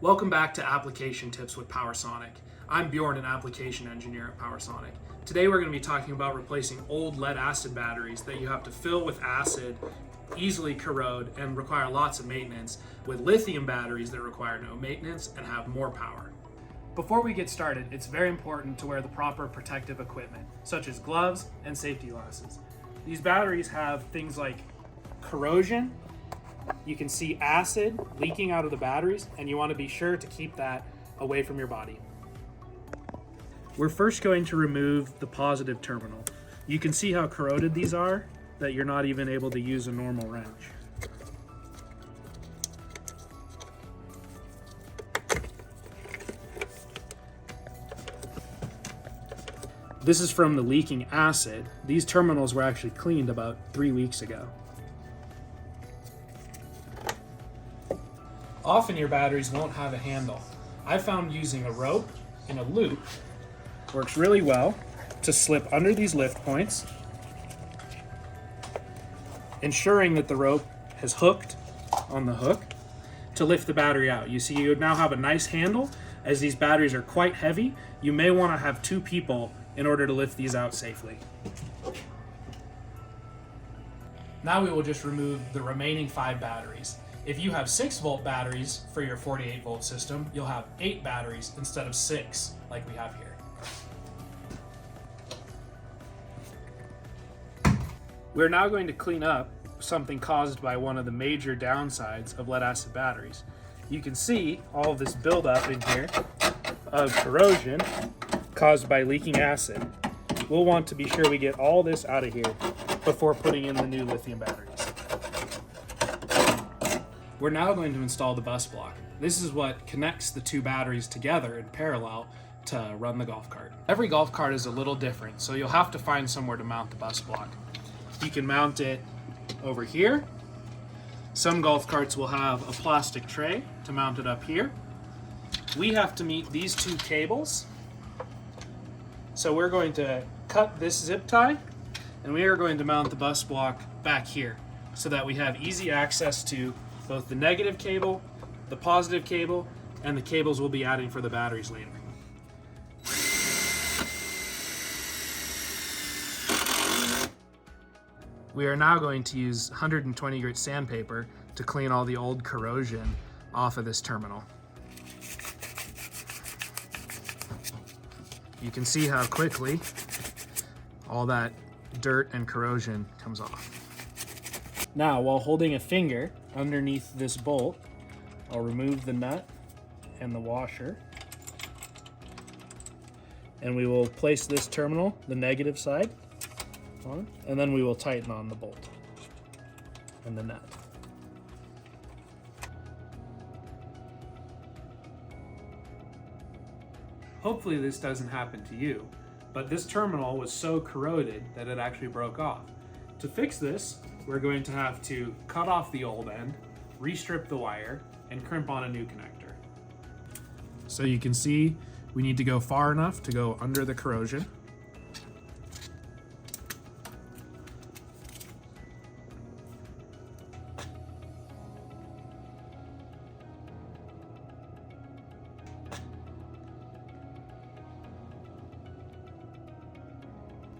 Welcome back to Application Tips with PowerSonic. I'm Bjorn, an application engineer at PowerSonic. Today we're going to be talking about replacing old lead-acid batteries that you have to fill with acid, easily corrode, and require lots of maintenance, with lithium batteries that require no maintenance and have more power. Before we get started, it's very important to wear the proper protective equipment, such as gloves and safety glasses. These batteries have things like corrosion. You can see acid leaking out of the batteries, and you want to be sure to keep that away from your body. We're first going to remove the positive terminal. You can see how corroded these are, that you're not even able to use a normal wrench. This is from the leaking acid. These terminals were actually cleaned about 3 weeks ago. Often your batteries won't have a handle. I found using a rope in a loop works really well to slip under these lift points, ensuring that the rope has hooked on the hook to lift the battery out. You see, you now have a nice handle. As these batteries are quite heavy, you may want to have 2 people in order to lift these out safely. Now we will just remove the remaining 5 batteries. If you have 6-volt batteries for your 48-volt system, you'll have 8 batteries instead of 6 like we have here. We're now going to clean up something caused by one of the major downsides of lead-acid batteries. You can see all of this buildup in here of corrosion caused by leaking acid. We'll want to be sure we get all this out of here before putting in the new lithium batteries. We're now going to install the bus block. This is what connects the 2 batteries together in parallel to run the golf cart. Every golf cart is a little different, so you'll have to find somewhere to mount the bus block. You can mount it over here. Some golf carts will have a plastic tray to mount it up here. We have to meet these 2 cables. So we're going to cut this zip tie, and we are going to mount the bus block back here so that we have easy access to both the negative cable, the positive cable, and the cables we'll be adding for the batteries later. We are now going to use 120 grit sandpaper to clean all the old corrosion off of this terminal. You can see how quickly all that dirt and corrosion comes off. Now, while holding a finger underneath this bolt, I'll remove the nut and the washer, and we will place this terminal, the negative side, on, and then we will tighten on the bolt and the nut. Hopefully this doesn't happen to you, but this terminal was so corroded that it actually broke off. To fix this, we're going to have to cut off the old end, restrip the wire, and crimp on a new connector. So you can see we need to go far enough to go under the corrosion.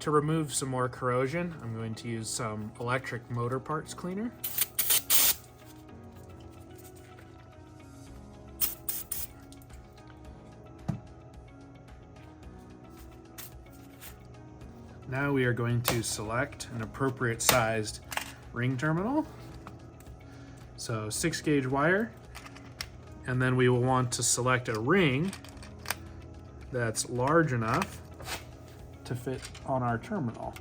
To remove some more corrosion, I'm going to use some electric motor parts cleaner. Now we are going to select an appropriate sized ring terminal. So 6-gauge wire, and then we will want to select a ring that's large enough to fit on our terminal.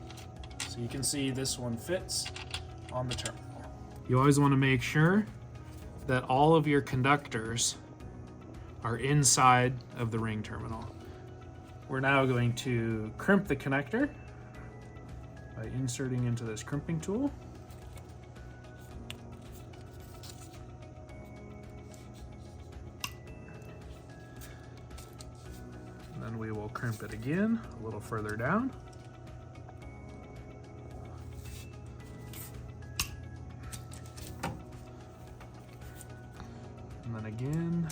So you can see this one fits on the terminal. You always want to make sure that all of your conductors are inside of the ring terminal. We're now going to crimp the connector by inserting into this crimping tool. Then we will crimp it again a little further down. And then again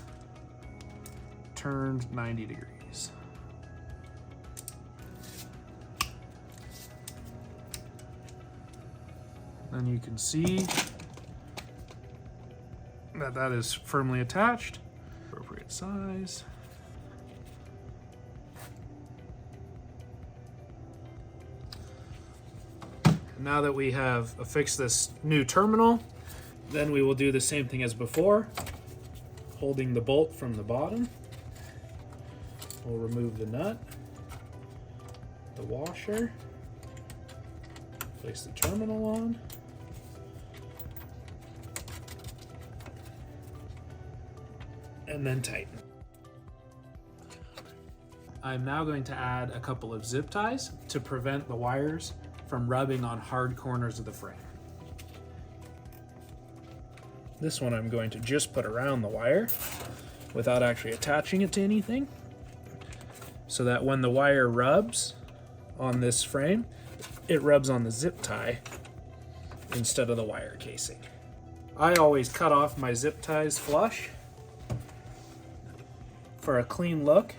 turned 90 degrees. Then you can see that that is firmly attached, appropriate size. Now that we have affixed this new terminal, then we will do the same thing as before, holding the bolt from the bottom. We'll remove the nut, the washer, place the terminal on, and then tighten. I'm now going to add a couple of zip ties to prevent the wires from rubbing on hard corners of the frame. This one I'm going to just put around the wire without actually attaching it to anything, so that when the wire rubs on this frame, it rubs on the zip tie instead of the wire casing. I always cut off my zip ties flush for a clean look,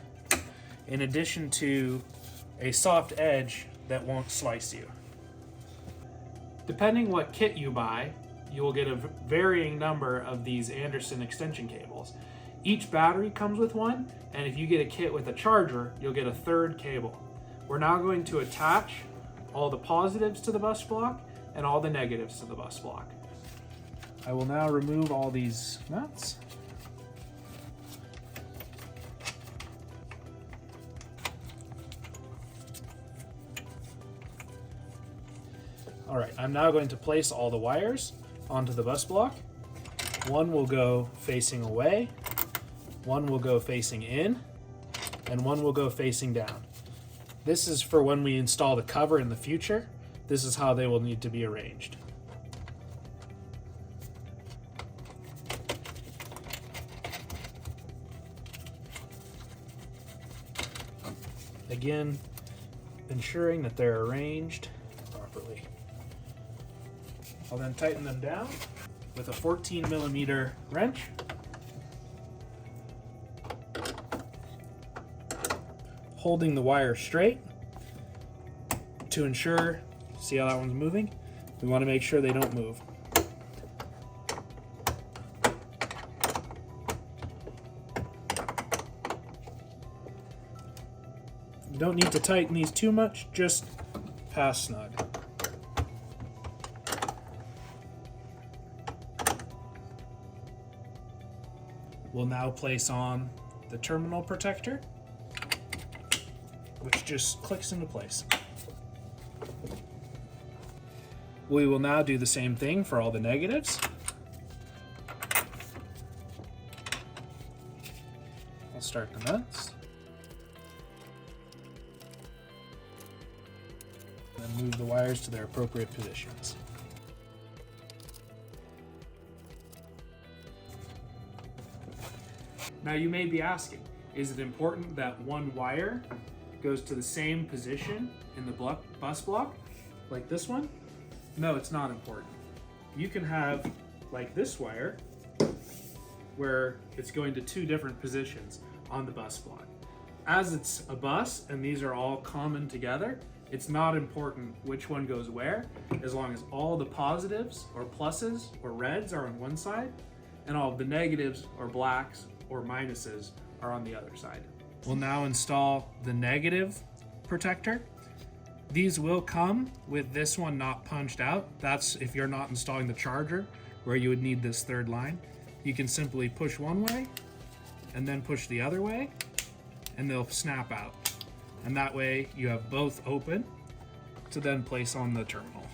in addition to a soft edge that won't slice you. Depending what kit you buy, you will get a varying number of these Anderson extension cables. Each battery comes with one, and if you get a kit with a charger, you'll get a third cable. We're now going to attach all the positives to the bus block and all the negatives to the bus block. I will now remove all these nuts. All right, I'm now going to place all the wires onto the bus block. One will go facing away, one will go facing in, and one will go facing down. This is for when we install the cover in the future. This is how they will need to be arranged. Again, ensuring that they're arranged properly. I'll then tighten them down with a 14mm wrench. Holding the wire straight to ensure, see how that one's moving? We want to make sure they don't move. You don't need to tighten these too much, just past snug. We'll now place on the terminal protector, which just clicks into place. We will now do the same thing for all the negatives. I'll start the nuts. Then move the wires to their appropriate positions. Now you may be asking, is it important that one wire goes to the same position in the bus block, like this one? No, it's not important. You can have, like this wire, where it's going to two different positions on the bus block. As it's a bus and these are all common together, it's not important which one goes where, as long as all the positives or pluses or reds are on one side and all of the negatives or blacks or minuses are on the other side. We'll now install the negative protector. These will come with this one not punched out. That's if you're not installing the charger, where you would need this third line. You can simply push one way and then push the other way, and they'll snap out. And that way you have both open to then place on the terminal,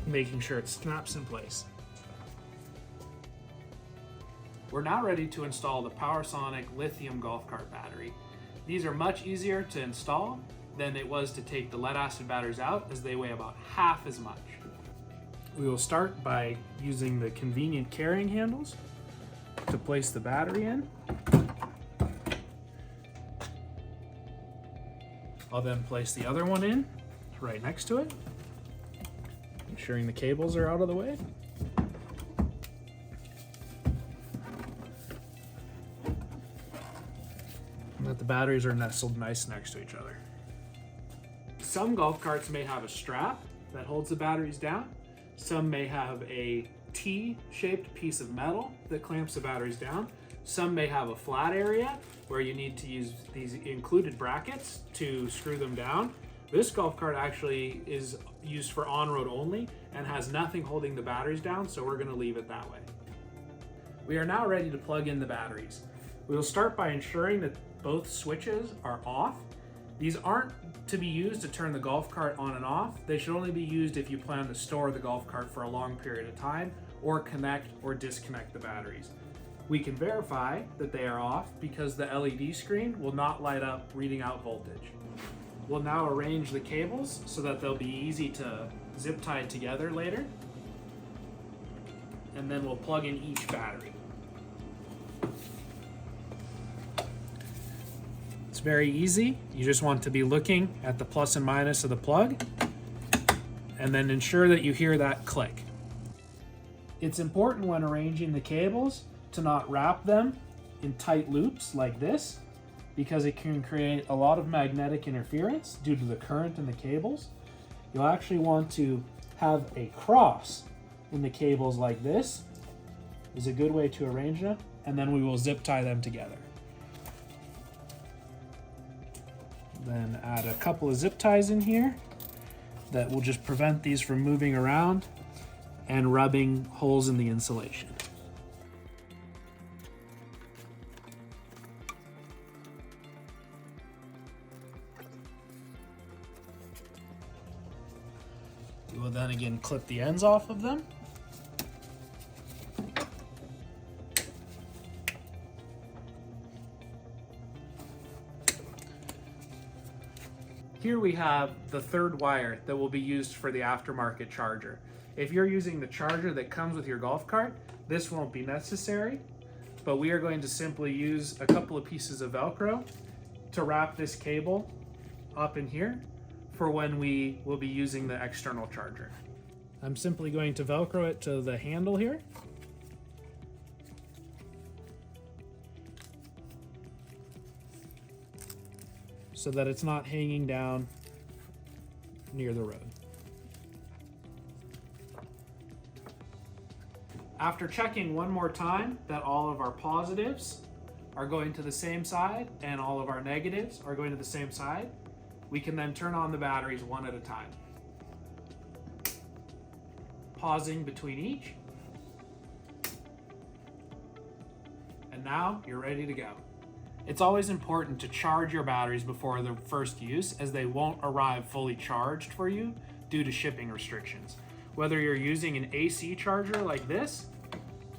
making sure it snaps in place. We're now ready to install the PowerSonic Lithium golf cart battery. These are much easier to install than it was to take the lead acid batteries out, as they weigh about half as much. We will start by using the convenient carrying handles to place the battery in. I'll then place the other one in right next to it, ensuring the cables are out of the way. batteries are nestled nice next to each other. Some golf carts may have a strap that holds the batteries down. Some may have a T-shaped piece of metal that clamps the batteries down. Some may have a flat area where you need to use these included brackets to screw them down. This golf cart actually is used for on-road only and has nothing holding the batteries down, so we're going to leave it that way. We are now ready to plug in the batteries. We will start by ensuring that both switches are off. These aren't to be used to turn the golf cart on and off. They should only be used if you plan to store the golf cart for a long period of time or connect or disconnect the batteries. We can verify that they are off because the LED screen will not light up reading out voltage. We'll now arrange the cables so that they'll be easy to zip tie together later. And then we'll plug in each battery. It's very easy. You just want to be looking at the plus and minus of the plug and then ensure that you hear that click. It's important when arranging the cables to not wrap them in tight loops like this, because it can create a lot of magnetic interference due to the current in the cables. You'll actually want to have a cross in the cables like this. Is a good way to arrange them, and then we will zip tie them together. Then add a couple of zip ties in here that will just prevent these from moving around and rubbing holes in the insulation. We will then again clip the ends off of them. Here we have the third wire that will be used for the aftermarket charger. If you're using the charger that comes with your golf cart, this won't be necessary, but we are going to simply use a couple of pieces of Velcro to wrap this cable up in here for when we will be using the external charger. I'm simply going to Velcro it to the handle here. So that it's not hanging down near the road. After checking one more time that all of our positives are going to the same side and all of our negatives are going to the same side, we can then turn on the batteries one at a time. Pausing between each. And now you're ready to go. It's always important to charge your batteries before the first use, as they won't arrive fully charged for you due to shipping restrictions. Whether you're using an AC charger like this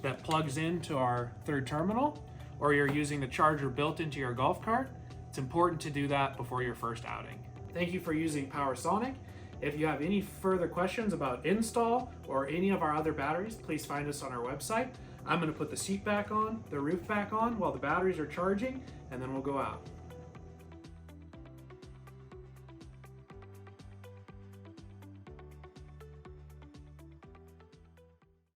that plugs into our third terminal, or you're using the charger built into your golf cart, it's important to do that before your first outing. Thank you for using PowerSonic. If you have any further questions about install or any of our other batteries, please find us on our website. I'm going to put the seat back on, the roof back on while the batteries are charging, and then we'll go out.